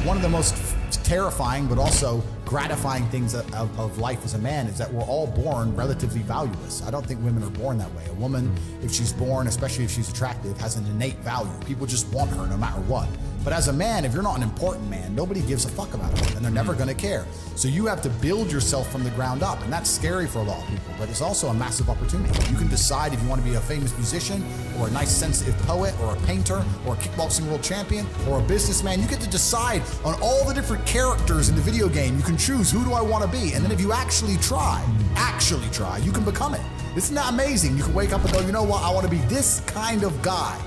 one of the most terrifying but also gratifying things of life as a man is that we're all born relatively valueless. I don't think women are born that way. A woman, if she's born, especially if she's attractive, has an innate value. People just want her no matter what. But as a man, if you're not an important man, nobody gives a fuck about it, and they're never gonna care. So you have to build yourself from the ground up, and that's scary for a lot of people, but it's also a massive opportunity. You can decide if you want to be a famous musician, or a nice sensitive poet, or a painter, or a kickboxing world champion, or a businessman. You get to decide on all the different characters in the video game. You can choose, who do I want to be? And then if you actually try, you can become it. Isn't that amazing? You can wake up and go, you know what, I want to be this kind of guy.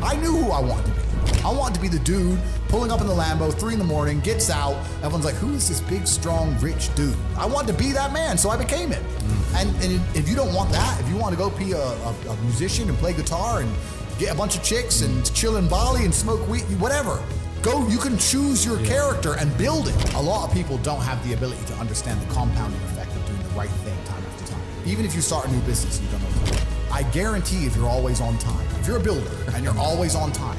I knew who I wanted to be. I wanted to be the dude pulling up in the Lambo, 3 in the morning, gets out, everyone's like, who is this big, strong, rich dude? I wanted to be that man, so I became it. And if you don't want that, if you want to go be a musician and play guitar and get a bunch of chicks and chill in Bali and smoke weed, whatever, go, you can choose your character and build it. A lot of people don't have the ability to understand the compounding effect of doing the right thing time after time. Even if you start a new business and you don't know what to do. I guarantee if you're always on time, if you're a builder and you're always on time,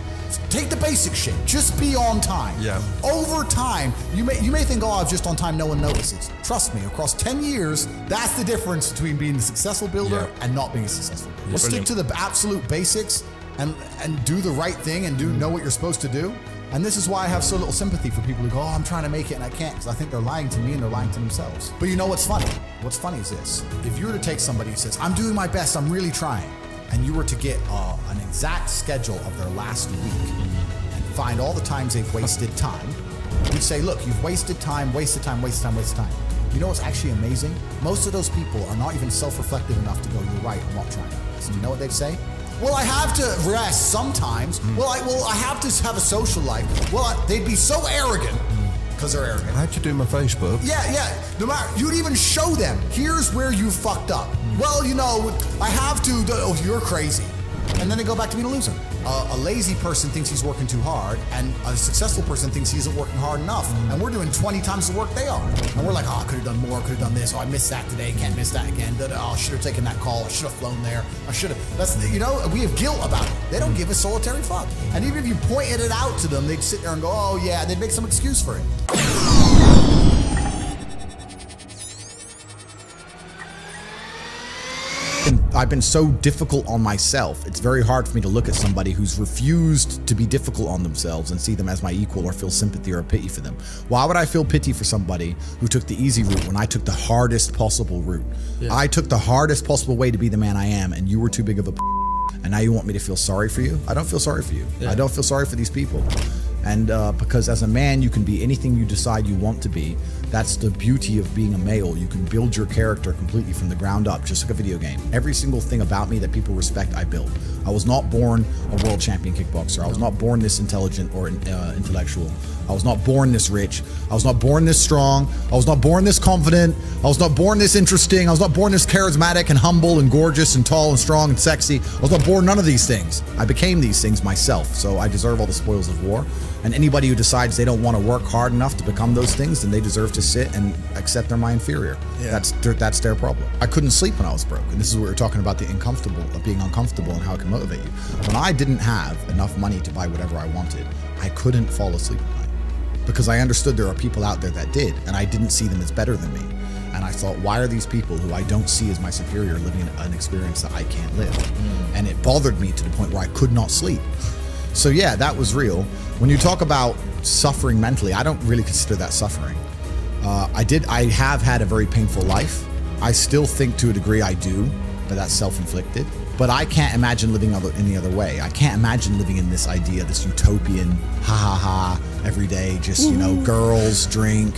take the basic shit, just be on time. Yeah. Over time, you may think, oh, I'm just on time, no one notices. Trust me, across 10 years, that's the difference between being a successful builder and not being a successful builder. Stick to the absolute basics and do the right thing and know what you're supposed to do. And this is why I have so little sympathy for people who go, oh, I'm trying to make it and I can't, because I think they're lying to me and they're lying to themselves. But you know what's funny? What's funny is this. If you were to take somebody who says, I'm doing my best, I'm really trying, and you were to get an exact schedule of their last week and find all the times they've wasted time, you'd say, look, you've wasted time, wasted time, wasted time, wasted time. You know what's actually amazing? Most of those people are not even self-reflective enough to go, you're right, I'm not trying my best. Do you know what they'd say? Well, I have to rest sometimes. Well, I have to have a social life. Well, they'd be so arrogant because they're arrogant. How'd you do my Facebook? Yeah. No matter, you'd even show them, here's where you fucked up. Well, you know, I have to, oh, you're crazy. And then they go back to being a loser. A lazy person thinks he's working too hard, and a successful person thinks he isn't working hard enough. And we're doing 20 times the work they are. And we're like, oh, I could have done more, could have done this. Oh, I missed that today, can't miss that again. Oh, I should have taken that call, I should have flown there. I should have, that's, you know, we have guilt about it. They don't give a solitary fuck. And even if you pointed it out to them, they'd sit there and go, oh yeah, they'd make some excuse for it. I've been so difficult on myself. It's very hard for me to look at somebody who's refused to be difficult on themselves and see them as my equal or feel sympathy or pity for them. Why would I feel pity for somebody who took the easy route when I took the hardest possible route? Yeah. I took the hardest possible way to be the man I am, and you were too big of a and now you want me to feel sorry for you? I don't feel sorry for you. Yeah. I don't feel sorry for these people. And because as a man, you can be anything you decide you want to be. That's the beauty of being a male. You can build your character completely from the ground up, just like a video game. Every single thing about me that people respect, I built. I was not born a world champion kickboxer. I was not born this intelligent or intellectual. I was not born this rich. I was not born this strong. I was not born this confident. I was not born this interesting. I was not born this charismatic and humble and gorgeous and tall and strong and sexy. I was not born none of these things. I became these things myself, so I deserve all the spoils of war. And anybody who decides they don't want to work hard enough to become those things, then they deserve to sit and accept they're my inferior. Yeah. That's their problem. I couldn't sleep when I was broke. And this is what we're talking about, the being uncomfortable and how it can motivate you. When I didn't have enough money to buy whatever I wanted, I couldn't fall asleep at night. Because I understood there are people out there that did, and I didn't see them as better than me. And I thought, why are these people who I don't see as my superior living an experience that I can't live? And it bothered me to the point where I could not sleep. So yeah, that was real. When you talk about suffering mentally, I don't really consider that suffering. I have had a very painful life. I still think to a degree I do, but that's self-inflicted. But I can't imagine living any other way. I can't imagine living in this idea, this utopian, every day, just, you know, girls, drink,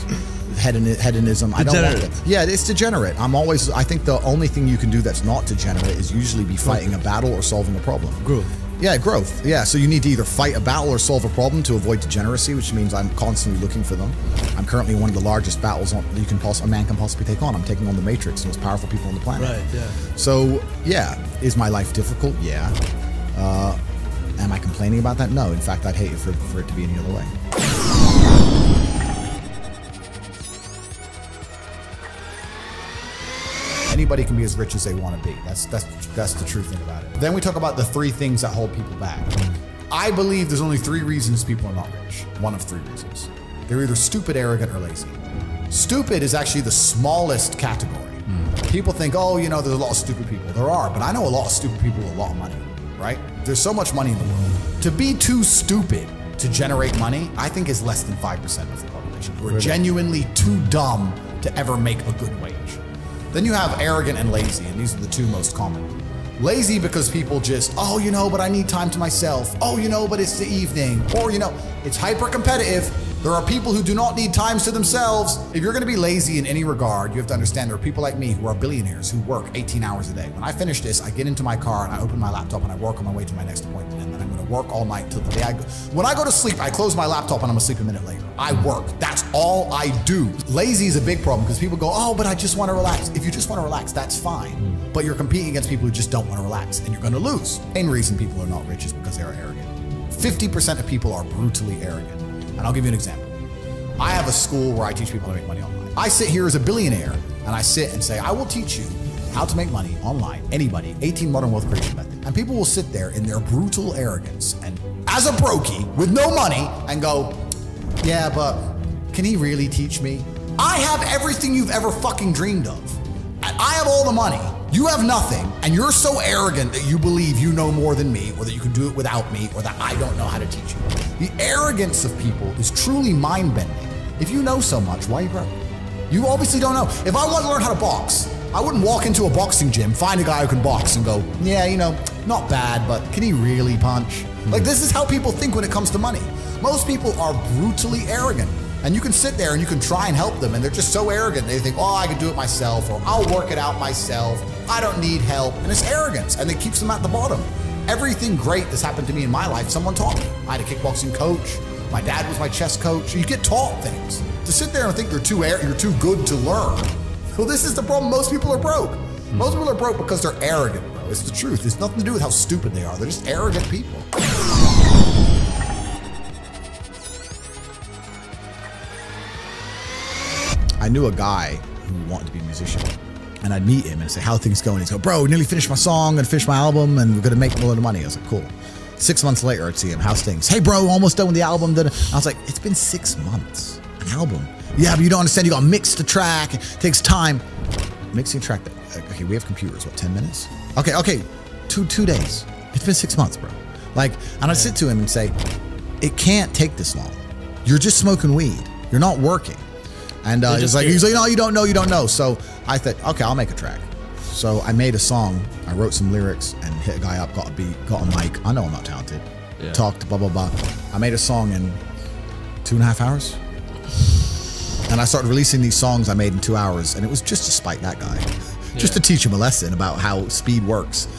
hedonism. I don't want that. Yeah, it's degenerate. I think the only thing you can do that's not degenerate is usually be fighting a battle or solving a problem. Growth. Yeah, growth. Yeah, so you need to either fight a battle or solve a problem to avoid degeneracy, which means I'm constantly looking for them. I'm currently one of the largest battles a man can possibly take on. I'm taking on the Matrix, the most powerful people on the planet. Right, yeah. So, yeah, is my life difficult? Yeah. Am I complaining about that? No. In fact, I'd hate it for it to be any other way. Anybody can be as rich as they want to be. That's the true thing about it. Then we talk about the 3 things that hold people back. I believe there's only 3 reasons people are not rich. One of 3 reasons. They're either stupid, arrogant, or lazy. Stupid is actually the smallest category. People think, oh, you know, there's a lot of stupid people. There are, but I know a lot of stupid people with a lot of money, right? There's so much money in the world. To be too stupid to generate money, I think is less than 5% of the population who are genuinely too dumb to ever make a good wage. Then you have arrogant and lazy, and these are the two most common. Lazy because people just, oh, you know, but I need time to myself. Oh, you know, but it's the evening. Or, you know, it's hyper competitive. There are people who do not need times to themselves. If you're gonna be lazy in any regard, you have to understand there are people like me who are billionaires who work 18 hours a day. When I finish this, I get into my car and I open my laptop and I work on my way to my next appointment. And then I'm gonna work all night till the day I go. When I go to sleep, I close my laptop and I'm asleep a minute later. I work, that's all I do. Lazy is a big problem because people go, oh, but I just wanna relax. If you just wanna relax, that's fine. But you're competing against people who just don't wanna relax and you're gonna lose. Main reason people are not rich is because they are arrogant. 50% of people are brutally arrogant. And I'll give you an example. I have a school where I teach people how to make money online. I sit here as a billionaire and I sit and say, I will teach you how to make money online, anybody, 18 modern wealth creation method. And people will sit there in their brutal arrogance and as a brokey with no money and go, yeah, but can he really teach me? I have everything you've ever fucking dreamed of. I have all the money. You have nothing, and you're so arrogant that you believe you know more than me, or that you can do it without me, or that I don't know how to teach you. The arrogance of people is truly mind-bending. If you know so much, why are you broke? You obviously don't know. If I want to learn how to box, I wouldn't walk into a boxing gym, find a guy who can box and go, yeah, you know, not bad, but can he really punch? Like, this is how people think when it comes to money. Most people are brutally arrogant. And you can sit there and you can try and help them and they're just so arrogant. They think, oh, I can do it myself, or I'll work it out myself. I don't need help. And it's arrogance and it keeps them at the bottom. Everything great that's happened to me in my life, someone taught me. I had a kickboxing coach. My dad was my chess coach. You get taught things. To sit there and think you're too good to learn. Well, this is the problem. Most people are broke. Most people are broke because they're arrogant, bro. It's the truth. It's nothing to do with how stupid they are. They're just arrogant people. I knew a guy who wanted to be a musician, and I'd meet him and say, how are things going? He'd go, bro, nearly finished my song and finished my album and we're gonna make a lot of money. I was like, cool. 6 months later, I'd see him, how's things? Hey bro, almost done with the album. I was like, it's been 6 months, an album. Yeah, but you don't understand, you gotta mix the track, it takes time. Mixing a track, okay, we have computers, what, 10 minutes? Okay, two days. It's been 6 months, bro. Like, and I'd sit to him and say, it can't take this long. You're just smoking weed, you're not working. And he's like, no, you don't know. So I thought, okay, I'll make a track. So I made a song, I wrote some lyrics and hit a guy up, got a beat, got a mic. I know I'm not talented. Yeah. Talked, blah, blah, blah. I made a song in 2.5 hours. And I started releasing these songs I made in 2 hours. And it was just to spite that guy, just to teach him a lesson about how speed works.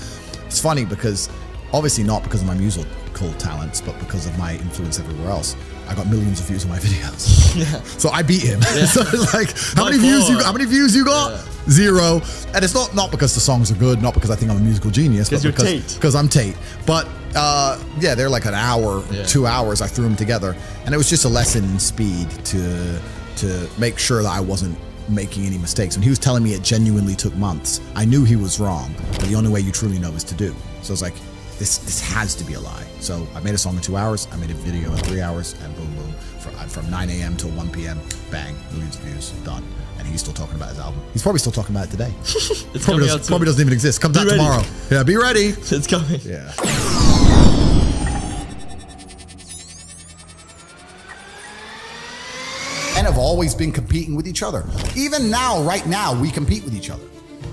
It's funny because, obviously not because of my musical talents, but because of my influence everywhere else. I got millions of views on my videos. Yeah. So I beat him. Yeah. So it's like, how many views you got? Yeah. 0. And it's not because the songs are good, not because I think I'm a musical genius, but because I'm Tate. But yeah, they're like an hour, 2 hours. I threw them together, and it was just a lesson in speed to make sure that I wasn't making any mistakes. When he was telling me it genuinely took months, I knew he was wrong, but the only way you truly know is to do. So I was like, this has to be a lie. So I made a song in 2 hours, I made a video in 3 hours, and boom, boom. From 9 a.m. till 1 p.m, bang, millions of views, done. And he's still talking about his album. He's probably still talking about it today. Probably doesn't even exist. Comes out tomorrow. Yeah, be ready. It's coming. Yeah. And have always been competing with each other. Even now, right now, we compete with each other.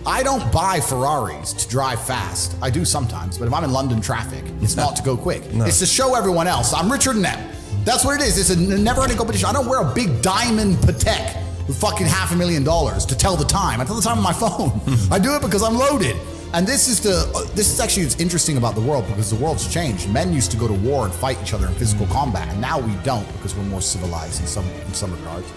I don't buy Ferraris to drive fast. I do sometimes, but if I'm in London traffic, it's not to go quick. No. It's to show everyone else I'm richer than them. That's what it is. It's a never-ending competition. I don't wear a big diamond Patek with fucking $500,000 to tell the time. I tell the time on my phone. I do it because I'm loaded. And this is actually what's interesting about the world, because the world's changed. Men used to go to war and fight each other in physical combat, and now we don't because we're more civilized in some regards.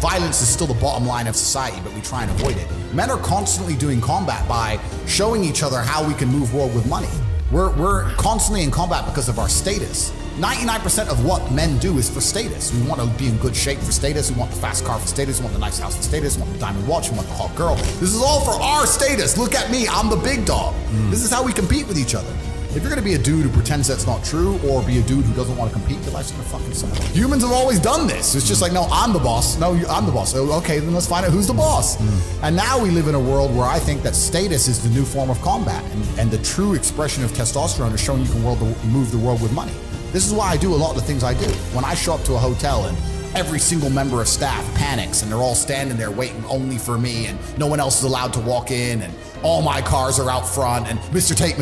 Violence is still the bottom line of society, but we try and avoid it. Men are constantly doing combat by showing each other how we can move world with money. We're constantly in combat because of our status. 99% of what men do is for status. We want to be in good shape for status. We want the fast car for status. We want the nice house for status. We want the diamond watch. We want the hot girl. This is all for our status. Look at me. I'm the big dog. This is how we compete with each other. If you're gonna be a dude who pretends that's not true, or be a dude who doesn't want to compete, your life's gonna fucking suck. Humans have always done this. It's just like, no, I'm the boss. No, I'm the boss. So, okay, then let's find out who's the boss. And now we live in a world where I think that status is the new form of combat, and the true expression of testosterone is showing you can move the world with money. This is why I do a lot of the things I do. When I show up to a hotel and every single member of staff panics and they're all standing there waiting only for me, and no one else is allowed to walk in, and all my cars are out front, and Mr. Tate,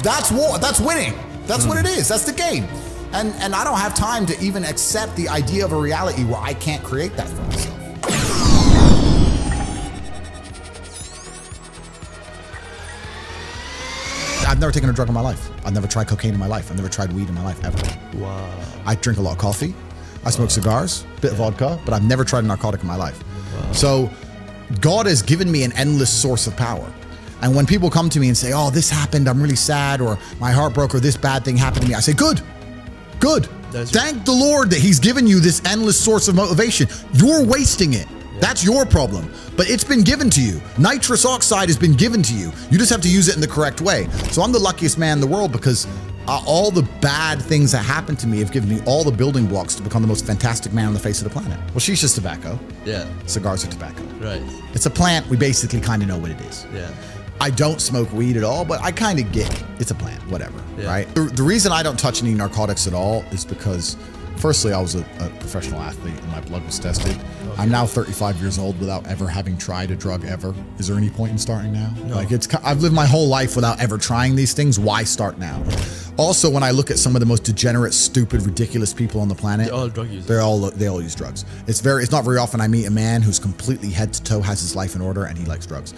that's war, that's winning. That's what it is, that's the game. And I don't have time to even accept the idea of a reality where I can't create that for myself. I've never taken a drug in my life. I've never tried cocaine in my life. I've never tried weed in my life, ever. Wow. I drink a lot of coffee. I smoke cigars, bit of vodka, but I've never tried a narcotic in my life. Wow. So God has given me an endless source of power. And when people come to me and say, oh, this happened, I'm really sad, or my heart broke, or this bad thing happened to me, I say, good. Thank the Lord that he's given you this endless source of motivation. You're wasting it. That's your problem, but it's been given to you. Nitrous oxide has been given to you. You just have to use it in the correct way. So I'm the luckiest man in the world because all the bad things that happened to me have given me all the building blocks to become the most fantastic man on the face of the planet. Well, shisha's tobacco. Yeah. Cigars are tobacco. Right. It's a plant. We basically kind of know what it is. Yeah. I don't smoke weed at all, but I kind of get it. It's a plant, whatever, right? The reason I don't touch any narcotics at all is because, firstly, I was a professional athlete and my blood was tested. Okay. I'm now 35 years old without ever having tried a drug ever. Is there any point in starting now? No. Like I've lived my whole life without ever trying these things. Why start now? Also, when I look at some of the most degenerate, stupid, ridiculous people on the planet, they're all drug users. They all use drugs. It's not very often I meet a man who's completely head to toe, has his life in order, and he likes drugs.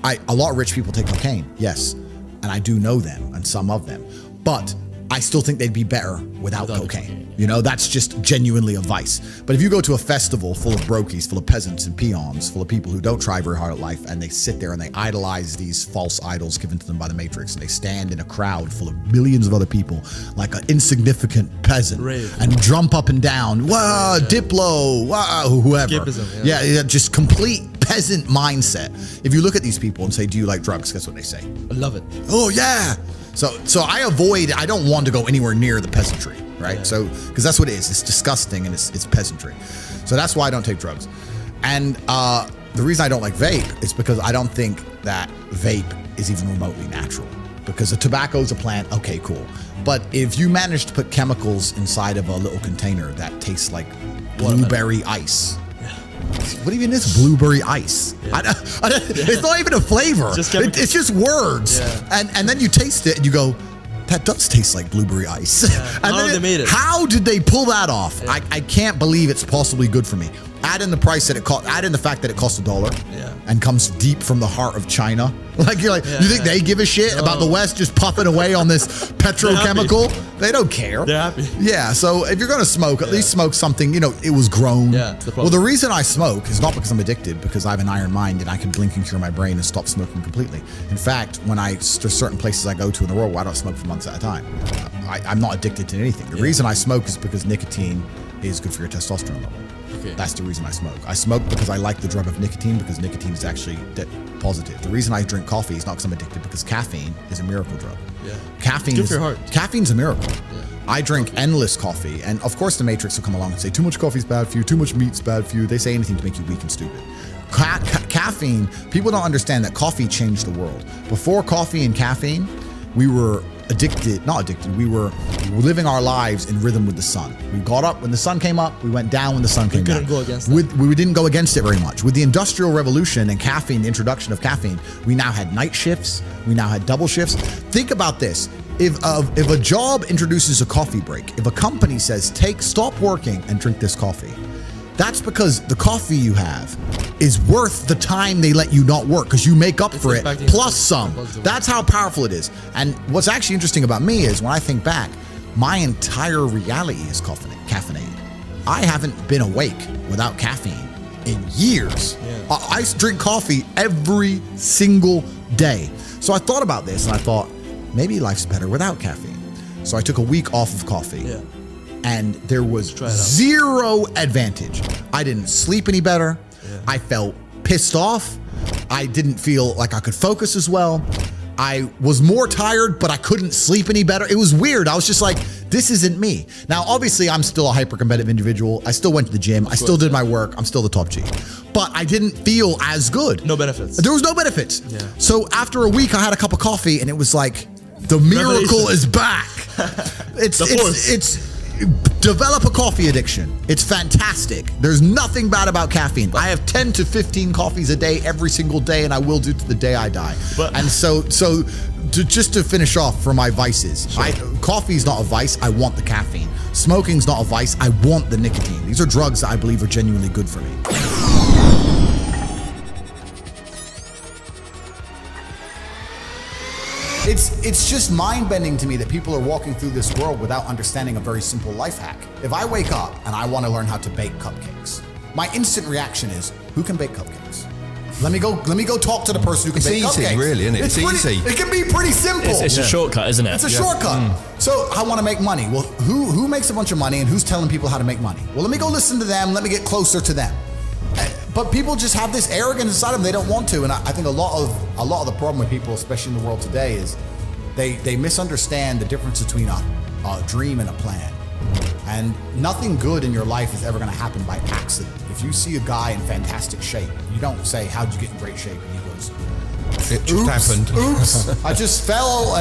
A lot of rich people take cocaine, yes, and I do know them and some of them, but I still think they'd be better without cocaine. You know, that's just genuinely a vice. But if you go to a festival full of brokies, full of peasants and peons, full of people who don't try very hard at life, and they sit there and they idolize these false idols given to them by the Matrix, and they stand in a crowd full of millions of other people like an insignificant peasant and jump up and down, wow, Diplo, wow, whoever. Skippism, yeah, just complete peasant mindset. If you look at these people and say, do you like drugs? Guess what they say? I love it. Oh, yeah. So I don't want to go anywhere near the peasantry, right? Yeah. So, because that's what it is. It's disgusting and it's peasantry. So that's why I don't take drugs. And the reason I don't like vape is because I don't think that vape is even remotely natural. Because a tobacco is a plant, okay, cool. But if you manage to put chemicals inside of a little container that tastes like blueberry ice, what even is blueberry ice? Yeah. It's not even a flavor. It's just words. Yeah. And then you taste it and you go, that does taste like blueberry ice. Yeah. How did they pull that off? Yeah. I can't believe it's possibly good for me. Add in the price that it cost. Add in the fact that it costs $1 and comes deep from the heart of China. Like you think they give a shit about the West just puffing away on this petrochemical? They don't care. They're happy. Yeah. So if you're gonna smoke, at least smoke something. You know, it was grown. Yeah. Well, the reason I smoke is not because I'm addicted, because I have an iron mind and I can blink and cure my brain and stop smoking completely. In fact, there's certain places I go to in the world where I don't smoke for months at a time. I'm not addicted to anything. The reason I smoke is because nicotine is good for your testosterone level. Okay. That's the reason I smoke. I smoke because I like the drug of nicotine, because nicotine is actually positive. The reason I drink coffee is not because I'm addicted, because caffeine is a miracle drug. Yeah. Caffeine good for your heart. Caffeine's a miracle. Yeah. I drink endless coffee, and of course the Matrix will come along and say too much coffee's bad for you, too much meat's bad for you. They say anything to make you weak and stupid. Caffeine, people don't understand that coffee changed the world. Before coffee and caffeine, we were we were living our lives in rhythm with the sun. We got up when the sun came up, we went down when the sun came down. We couldn't go against that. We didn't go against it very much. With the Industrial Revolution and caffeine, the introduction of caffeine, we now had night shifts, we now had double shifts. Think about this. If a job introduces a coffee break, if a company says, stop working and drink this coffee, that's because the coffee you have is worth the time they let you not work, because you make up for it plus some. That's how powerful it is. And what's actually interesting about me is when I think back, my entire reality is caffeinated. I haven't been awake without caffeine in years. Yeah. I drink coffee every single day. So I thought about this and I thought, maybe life's better without caffeine. So I took a week off of coffee. Yeah. And there was zero advantage. I didn't sleep any better. Yeah. I felt pissed off. I didn't feel like I could focus as well. I was more tired, but I couldn't sleep any better. It was weird. I was just like, this isn't me. Now, obviously, I'm still a hyper-competitive individual. I still went to the gym. I still did my work. I'm still the top G. But I didn't feel as good. No benefits. There was no benefits. Yeah. So after a week, I had a cup of coffee, and it was like, the miracle is back. It's develop a coffee addiction. It's fantastic. There's nothing bad about caffeine. I have 10 to 15 coffees a day every single day, and I will do to the day I die. And so just to finish off for my vices, coffee's not a vice. I want the caffeine. Smoking's not a vice. I want the nicotine. These are drugs that I believe are genuinely good for me. It's just mind-bending to me that people are walking through this world without understanding a very simple life hack. If I wake up and I want to learn how to bake cupcakes, my instant reaction is, who can bake cupcakes? Let me go talk to the person who can bake cupcakes. It's easy, really, isn't it? It's easy. It can be pretty simple. It's a shortcut, isn't it? It's a shortcut. So I want to make money. Well, who makes a bunch of money and who's telling people how to make money? Well, let me go listen to them. Let me get closer to them. But people just have this arrogance inside them. They don't want to. And I think a lot of the problem with people, especially in the world today, is they misunderstand the difference between a dream and a plan. And nothing good in your life is ever going to happen by accident. If you see a guy in fantastic shape, you don't say, how'd you get in great shape? And he goes, it just happened. Oops, I just fell.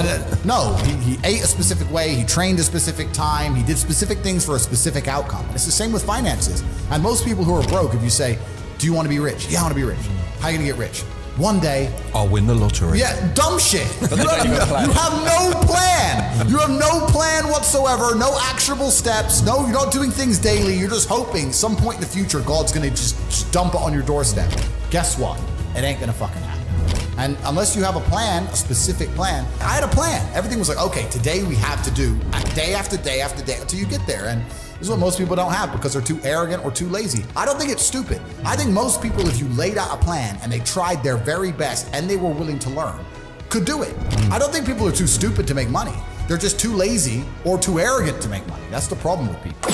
No, he ate a specific way. He trained a specific time. He did specific things for a specific outcome. And it's the same with finances. And most people who are broke, if you say, do you want to be rich? Yeah, I want to be rich. How are you going to get rich? One day, I'll win the lottery. Yeah, dumb shit. You have no plan. You have no plan whatsoever, no actionable steps. No, you're not doing things daily. You're just hoping some point in the future, God's going to just dump it on your doorstep. Guess what? It ain't going to fucking happen. And unless you have a plan, a specific plan, I had a plan. Everything was like, okay, today we have to do day after day after day until you get there. And this is what most people don't have because they're too arrogant or too lazy. I don't think it's stupid. I think most people, if you laid out a plan and they tried their very best and they were willing to learn, could do it. I don't think people are too stupid to make money. They're just too lazy or too arrogant to make money. That's the problem with people.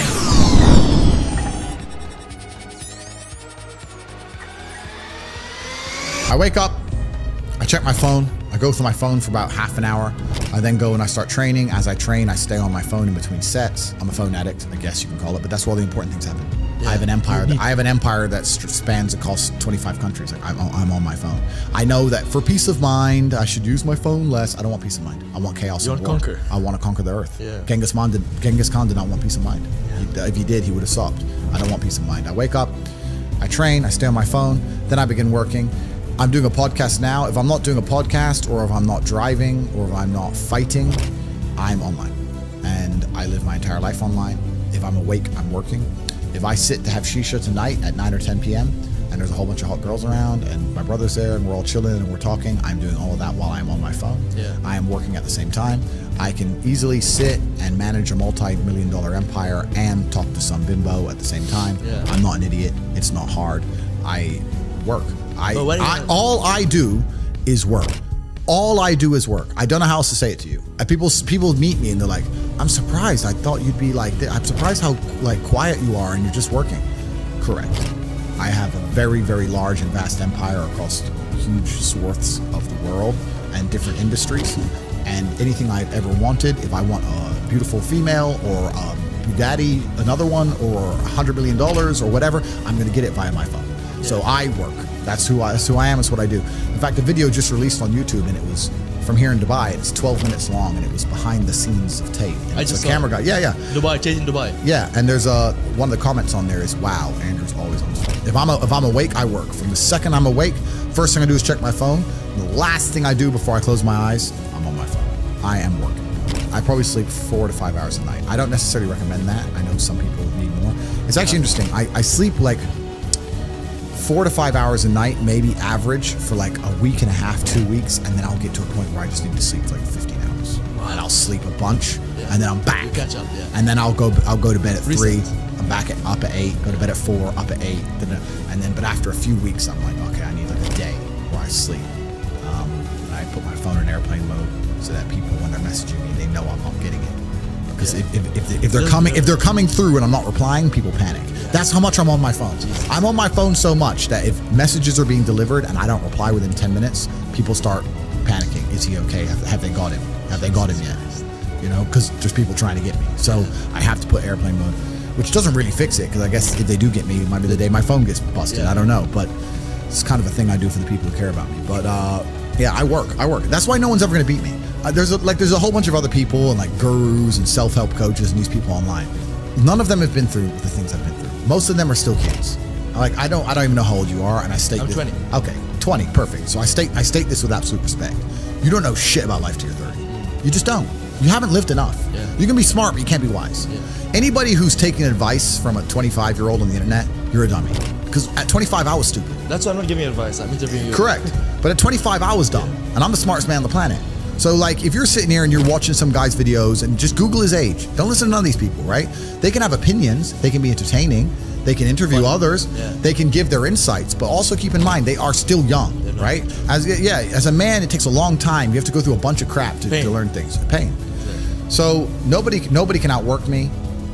I wake up, I check my phone. I go through my phone for about half an hour. I then go and I start training. As I train, I stay on my phone in between sets. I'm a phone addict, I guess you can call it, but that's where all the important things happen. Yeah. I have an empire that spans across 25 countries. Like I'm on my phone. I know that for peace of mind, I should use my phone less. I don't want peace of mind. I want chaos. You want to conquer. I want to conquer the earth. Yeah. Genghis Khan did not want peace of mind. Yeah. If he did, he would have stopped. I don't want peace of mind. I wake up, I train, I stay on my phone, then I begin working. I'm doing a podcast now. If I'm not doing a podcast, or if I'm not driving, or if I'm not fighting, I'm online. And I live my entire life online. If I'm awake, I'm working. If I sit to have shisha tonight at 9 or 10 p.m. and there's a whole bunch of hot girls around and my brother's there and we're all chilling and we're talking, I'm doing all of that while I'm on my phone. Yeah. I am working at the same time. I can easily sit and manage a multi-million-dollar empire and talk to some bimbo at the same time. Yeah. I'm not an idiot. It's not hard. I work. All I do is work. All I do is work. I don't know how else to say it to you. People meet me and they're like, I'm surprised. I thought you'd be like this. I'm surprised how quiet you are and you're just working. Correct. I have a very, very large and vast empire across huge swaths of the world and different industries. And anything I've ever wanted, if I want a beautiful female or a Bugatti, another one, or $100 million or whatever, I'm going to get it via my phone. Yeah. So I work. That's who I am. It's what I do. In fact, the video just released on YouTube, and it was from here in Dubai. It's 12 minutes long, and it was behind the scenes of Tate. And it's a camera guy. Yeah. Dubai, Tate in Dubai. Yeah, and there's one of the comments on there is, "Wow, Andrew's always on his phone." If I'm awake, I work. From the second I'm awake, first thing I do is check my phone. The last thing I do before I close my eyes, I'm on my phone. I am working. I probably sleep 4 to 5 hours a night. I don't necessarily recommend that. I know some people need more. It's actually interesting. I sleep like 4 to 5 hours a night, maybe average, for like a week and a half, 2 weeks, and then I'll get to a point where I just need to sleep for like 15 hours. Wow. And I'll sleep a bunch, and then I'm back. You catch up, yeah. And then I'll go to bed at 3. I'm back up at 8. Go to bed at 4. Up at 8. And then, but after a few weeks, I'm like, okay, I need like a day where I sleep. And I put my phone in airplane mode so that people, when they're messaging me, they know I'm not getting it. Because if they're coming through and I'm not replying, people panic. That's how much I'm on my phone. I'm on my phone so much that if messages are being delivered and I don't reply within 10 minutes, people start panicking. Is he okay? Have they got him? Have they got him yet? You know, because there's people trying to get me. So I have to put airplane mode, which doesn't really fix it, because I guess if they do get me, it might be the day my phone gets busted. I don't know, but it's kind of a thing I do for the people who care about me. But yeah, I work. That's why no one's ever gonna beat me. There's a whole bunch of other people and like gurus and self-help coaches and these people online. None of them have been through the things I've been through. Most of them are still kids. Like I don't even know how old you are, and I state I'm this. 20. Okay, 20, perfect. So I state this with absolute respect. You don't know shit about life till you're 30. You just don't. You haven't lived enough. Yeah. You can be smart, but you can't be wise. Yeah. Anybody who's taking advice from a 25-year-old on the internet, you're a dummy. Because at 25, I was stupid. That's why I'm not giving you advice. I'm interviewing you. Correct. But at 25, I was dumb. And I'm the smartest man on the planet. So like, if you're sitting here and you're watching some guy's videos and just Google his age, don't listen to none of these people, right? They can have opinions. They can be entertaining. They can interview others. Yeah. They can give their insights. But also keep in mind, they are still young, right? As a man, it takes a long time. You have to go through a bunch of crap to learn things. Pain. So nobody can outwork me.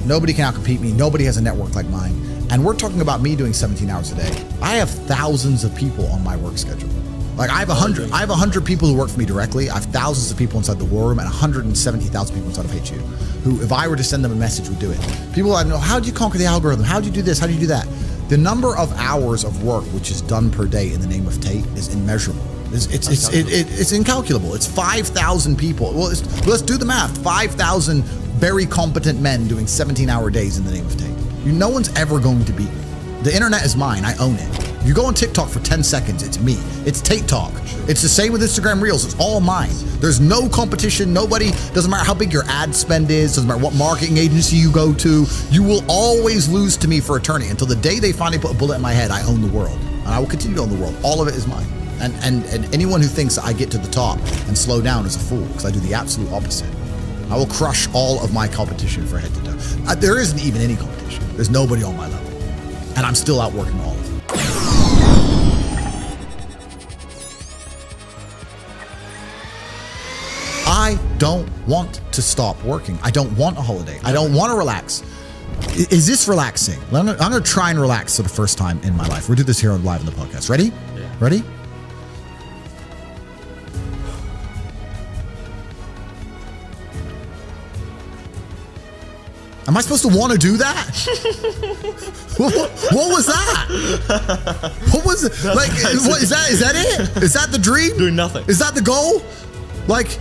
Nobody can outcompete me. Nobody has a network like mine. And we're talking about me doing 17 hours a day. I have thousands of people on my work schedule. Like I have 100 people who work for me directly. I have thousands of people inside the war room and 170,000 people inside of HU who, if I were to send them a message, would do it. People I know, how do you conquer the algorithm? How do you do this? How do you do that? The number of hours of work which is done per day in the name of Tate is immeasurable. It's incalculable. It's 5,000 people. Well, let's do the math. 5,000 very competent men doing 17-hour days in the name of Tate. No one's ever going to beat me. The internet is mine. I own it. You go on TikTok for 10 seconds, it's me. It's Tate Talk. Sure. It's the same with Instagram Reels. It's all mine. There's no competition. Nobody, doesn't matter how big your ad spend is, doesn't matter what marketing agency you go to, you will always lose to me for eternity. Until the day they finally put a bullet in my head, I own the world. And I will continue to own the world. All of it is mine. And anyone who thinks that I get to the top and slow down is a fool, because I do the absolute opposite. I will crush all of my competition for head to toe. There isn't even any competition. There's nobody on my level. And I'm still outworking all of them. I don't want to stop working. I don't want a holiday. I don't want to relax. Is this relaxing? I'm going to try and relax for the first time in my life. We'll do this here live in the podcast. Ready? Yeah. Ready? Am I supposed to want to do that? What was that? What was it? Like, what is that? Is that it? Is that the dream? Doing nothing. Is that the goal? Like,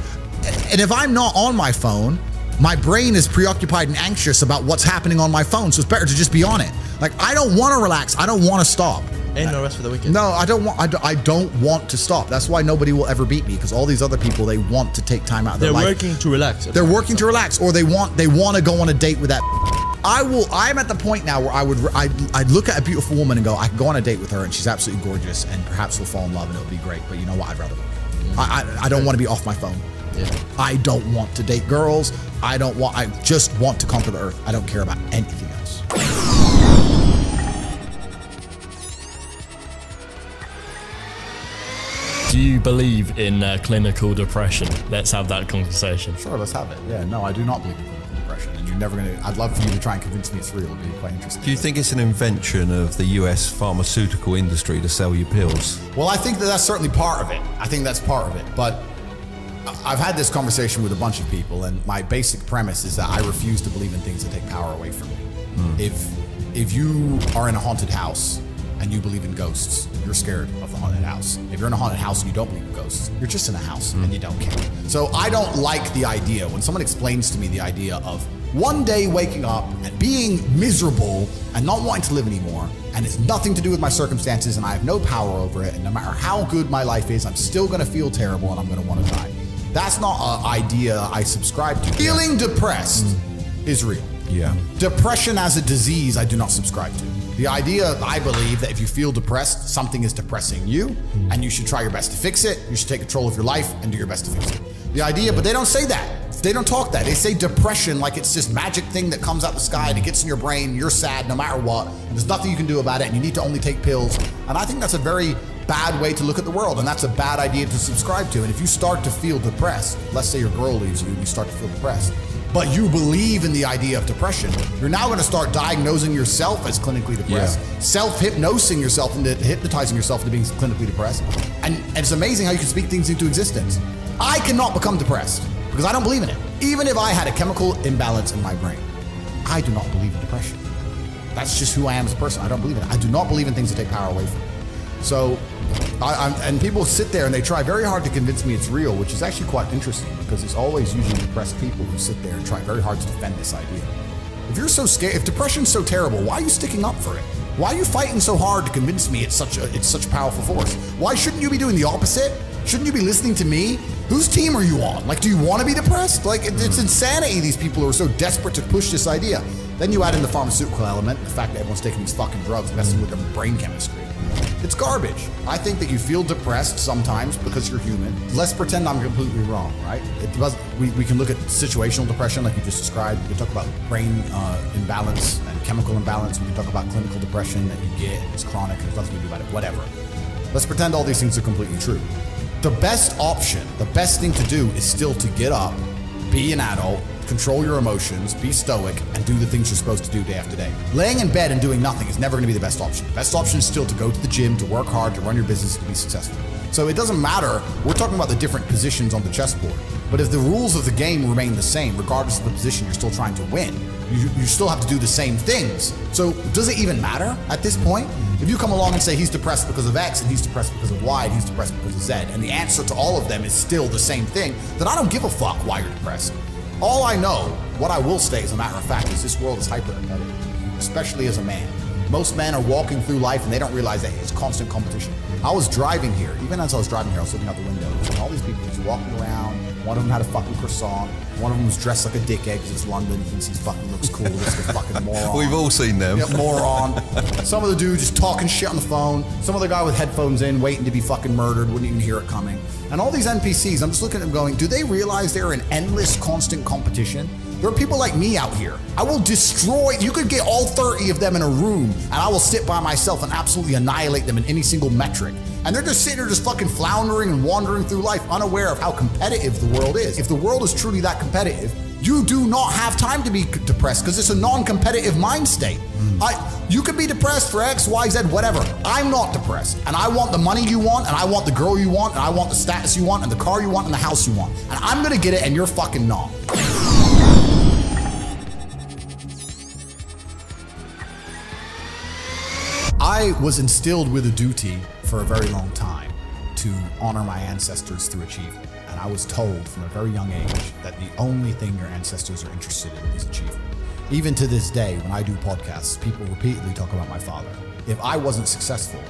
and if I'm not on my phone, my brain is preoccupied and anxious about what's happening on my phone. So it's better to just be on it. Like, I don't want to relax. I don't want to stop. Ain't no rest for the wicked. No, I don't want to stop. That's why nobody will ever beat me, because all these other people, they want to take time out of their life. They're working to relax. They're working to relax, or they want to go on a date with that. I'm at the point now where I'd look at a beautiful woman and go, I can go on a date with her and she's absolutely gorgeous and perhaps we'll fall in love and it'll be great. But you know what? I'd rather work. I don't want to be off my phone. Yeah. I don't want to date girls. I just want to conquer the earth. I don't care about anything else. Do you believe in clinical depression? Let's have that conversation. Sure, let's have it. Yeah, no, I do not believe in clinical depression, and you're never gonna. I'd love for you to try and convince me it's real. It'd be quite interesting. Do you think it's an invention of the US pharmaceutical industry to sell you pills? Well, I think that's certainly part of it. I think that's part of it, but I've had this conversation with a bunch of people, and my basic premise is that I refuse to believe in things that take power away from me. If you are in a haunted house and you believe in ghosts, you're scared of the haunted house. If you're in a haunted house and you don't believe in ghosts, you're just in a house and you don't care. So I don't like the idea when someone explains to me the idea of one day waking up and being miserable and not wanting to live anymore, and it's nothing to do with my circumstances and I have no power over it, and no matter how good my life is, I'm still gonna feel terrible and I'm gonna wanna die. That's not an idea I subscribe to. Feeling depressed is real. Yeah. Depression as a disease, I do not subscribe to. The idea, I believe, that if you feel depressed, something is depressing you, and you should try your best to fix it. You should take control of your life and do your best to fix it. The idea, but they don't say that. They don't talk that. They say depression like it's this magic thing that comes out the sky and it gets in your brain, you're sad no matter what, and there's nothing you can do about it, and you need to only take pills. And I think that's a very bad way to look at the world, and that's a bad idea to subscribe to. And if you start to feel depressed, let's say your girl leaves you and you start to feel depressed, but you believe in the idea of depression, you're now going to start diagnosing yourself as clinically depressed, self-hypnosing yourself into hypnotizing yourself into being clinically depressed. And it's amazing how you can speak things into existence. I cannot become depressed because I don't believe in it. Even if I had a chemical imbalance in my brain, I do not believe in depression. That's just who I am as a person. I don't believe in it. I do not believe in things that take power away from me. So, and people sit there and they try very hard to convince me it's real, which is actually quite interesting because it's always usually depressed people who sit there and try very hard to defend this idea. If you're so scared, if depression's so terrible, why are you sticking up for it? Why are you fighting so hard to convince me it's such a powerful force? Why shouldn't you be doing the opposite? Shouldn't you be listening to me? Whose team are you on? Like, do you want to be depressed? Like, it's insanity, these people who are so desperate to push this idea. Then you add in the pharmaceutical element, the fact that everyone's taking these fucking drugs, messing with their brain chemistry. It's garbage. I think that you feel depressed sometimes because you're human. Let's pretend I'm completely wrong, right? We can look at situational depression like you just described. We can talk about brain imbalance and chemical imbalance. We can talk about clinical depression that you get. It's chronic. There's nothing you can do about it. Whatever. Let's pretend all these things are completely true. The best option, the best thing to do is still to get up, be an adult, control your emotions, be stoic, and do the things you're supposed to do day after day. Laying in bed and doing nothing is never going to be the best option. The best option is still to go to the gym, to work hard, to run your business, to be successful. So it doesn't matter. We're talking about the different positions on the chessboard. But if the rules of the game remain the same, regardless of the position you're still trying to win, you still have to do the same things. So does it even matter at this point? If you come along and say he's depressed because of X and he's depressed because of Y and he's depressed because of Z, and the answer to all of them is still the same thing, then I don't give a fuck why you're depressed. All I know, what I will say as a matter of fact, is this world is hyper-competitive, especially as a man. Most men are walking through life and they don't realize that it's constant competition. I was driving here, even as I was driving here, I was looking out the windows, and all these people just walking around. One of them had a fucking croissant. One of them was dressed like a dickhead because it's London. He thinks he fucking looks cool. This fucking moron. We've all seen them. Yeah, moron. Some of the dude just talking shit on the phone. Some other guy with headphones in, waiting to be fucking murdered, wouldn't even hear it coming. And all these NPCs, I'm just looking at them going, do they realize they're in endless, constant competition? There are people like me out here. I will destroy, you could get all 30 of them in a room and I will sit by myself and absolutely annihilate them in any single metric. And they're just sitting there just fucking floundering and wandering through life unaware of how competitive the world is. If the world is truly that competitive, you do not have time to be depressed because it's a non-competitive mind state. You could be depressed for X, Y, Z, whatever. I'm not depressed. And I want the money you want, and I want the girl you want, and I want the status you want, and the car you want, and the house you want. And I'm gonna get it, and you're fucking not. I was instilled with a duty for a very long time to honor my ancestors through achievement. And I was told from a very young age that the only thing your ancestors are interested in is achievement. Even to this day, when I do podcasts, people repeatedly talk about my father. If I wasn't successful,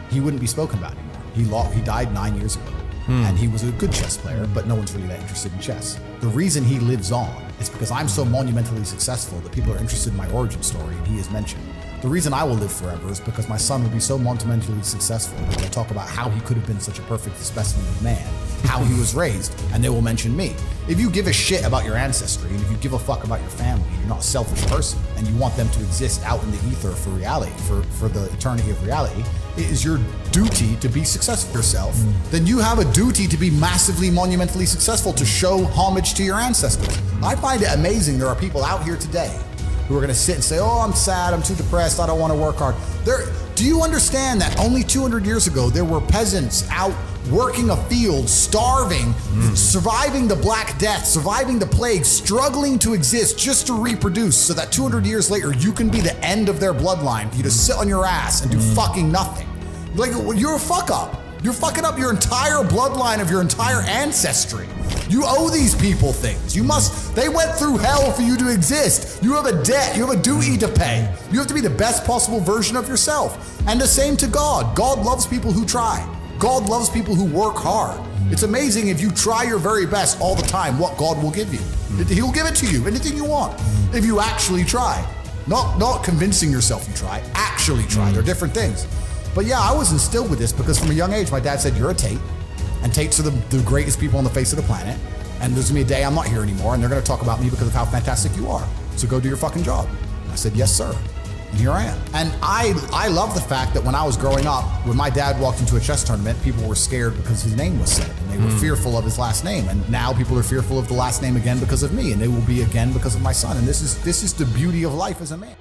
he wouldn't be spoken about anymore. He died 9 years ago. And he was a good chess player, but no one's really that interested in chess. The reason he lives on is because I'm so monumentally successful that people are interested in my origin story, and he is mentioned. The reason I will live forever is because my son will be so monumentally successful that they'll talk about how he could have been such a perfect specimen of man, how he was raised, and they will mention me. If you give a shit about your ancestry, and if you give a fuck about your family, and you're not a selfish person, and you want them to exist out in the ether for reality, for the eternity of reality, it is your duty to be successful yourself. Then you have a duty to be massively, monumentally successful, to show homage to your ancestors. I find it amazing there are people out here today who are going to sit and say, oh, I'm sad, I'm too depressed, I don't want to work hard. Do you understand that only 200 years ago, there were peasants out working a field, starving, surviving the Black Death, surviving the plague, struggling to exist just to reproduce so that 200 years later, you can be the end of their bloodline for you to sit on your ass and do fucking nothing. Like, you're a fuck up. You're fucking up your entire bloodline of your entire ancestry. You owe these people things. They went through hell for you to exist. You have a debt, you have a duty to pay. You have to be the best possible version of yourself. And the same to God. God loves people who try. God loves people who work hard. It's amazing if you try your very best all the time, what God will give you. He'll give it to you, anything you want, if you actually try. Not convincing yourself you try, actually try. They're different things. But yeah, I was instilled with this because from a young age, my dad said, you're a Tate, and Tates are the greatest people on the face of the planet, and there's gonna be a day I'm not here anymore, and they're gonna talk about me because of how fantastic you are. So go do your fucking job. I said, yes, sir. And here I am. And I love the fact that when I was growing up, when my dad walked into a chess tournament, people were scared because his name was said, and they were fearful of his last name. And now people are fearful of the last name again because of me, and they will be again because of my son. And this is the beauty of life as a man.